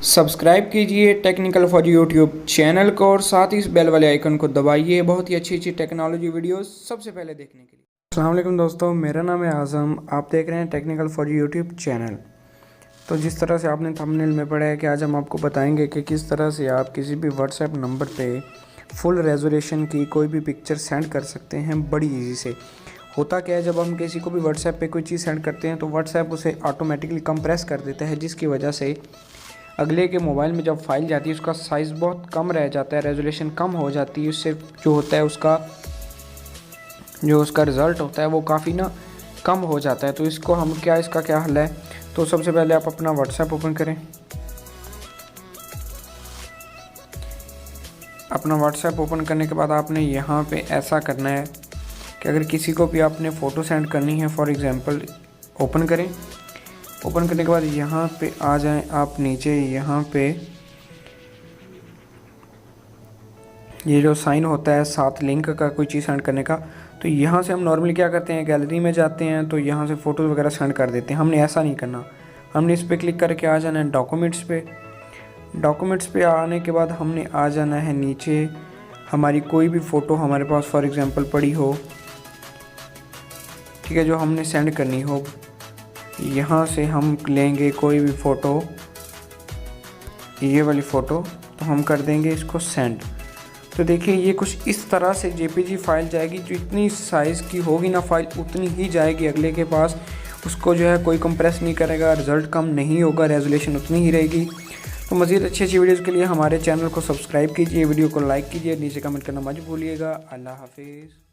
Subscribe कीजिए technical for YouTube channel को और साथ ही इस बेल वाले आइकन को दबाइए बहुत ही अच्छी टेक्नोलॉजी वीडियोस सबसे पहले देखने के लिए। अस्सलाम वालेकुम दोस्तों, मेरा नाम है आज़म, आप देख रहे हैं टेक्निकल फॉर यूट्यूब चैनल। तो जिस तरह से आपने थंबनेल में पढ़ा है कि आज हम आपको बताएंगे कि किस तरह से आप किसी भी व्हाट्सएप नंबर पे फुल रेजोल्यूशन की कोई भी पिक्चर सेंड कर सकते हैं बड़ी इजी से। होता क्या है, जब हम किसी को भी व्हाट्सएप पे कोई चीज़ सेंड करते हैं तो व्हाट्सएप उसे ऑटोमेटिकली कंप्रेस कर देता है, जिसकी वजह से अगले के मोबाइल में जब फाइल जाती है उसका साइज़ बहुत कम रह जाता है, रेजोल्यूशन कम हो जाती है। उससे जो होता है उसका रिज़ल्ट होता है वो काफ़ी कम हो जाता है। तो इसका क्या हल है, तो सबसे पहले आप अपना व्हाट्सएप ओपन करें। अपना व्हाट्सएप ओपन करने के बाद आपने यहाँ पे ऐसा करना है कि अगर किसी को भी आपने फ़ोटो सेंड करनी है, फॉर एग्ज़ाम्पल ओपन करें। ओपन करने के बाद यहाँ पे आ जाएं आप नीचे, यहाँ पे ये जो साइन होता है साथ लिंक का कोई चीज़ सेंड करने का, तो यहाँ से हम नॉर्मली क्या करते हैं, गैलरी में जाते हैं तो यहाँ से फ़ोटोज़ वगैरह सेंड कर देते हैं। हमने ऐसा नहीं करना, हमने इस पर क्लिक करके आ जाना है डॉक्यूमेंट्स पे। डॉक्यूमेंट्स पे आने के बाद हमने आ जाना है नीचे, हमारी कोई भी फ़ोटो हमारे पास फॉर एग्ज़ाम्पल पड़ी हो, ठीक है, जो हमने सेंड करनी हो, यहाँ से हम लेंगे कोई भी फ़ोटो, ये वाली फ़ोटो, तो हम कर देंगे इसको सेंड। तो देखिए ये कुछ इस तरह से जेपीजी फाइल जाएगी, जो इतनी साइज़ की होगी ना फाइल उतनी ही जाएगी अगले के पास। उसको जो है कोई कंप्रेस नहीं करेगा, रिज़ल्ट कम नहीं होगा, रेजोल्यूशन उतनी ही रहेगी। तो मज़ीद अच्छी वीडियोज़ के लिए हमारे चैनल को सब्सक्राइब कीजिए, वीडियो को लाइक कीजिए, नीचे कमेंट करना मत भूलिएगा। अल्लाह हाफिज़।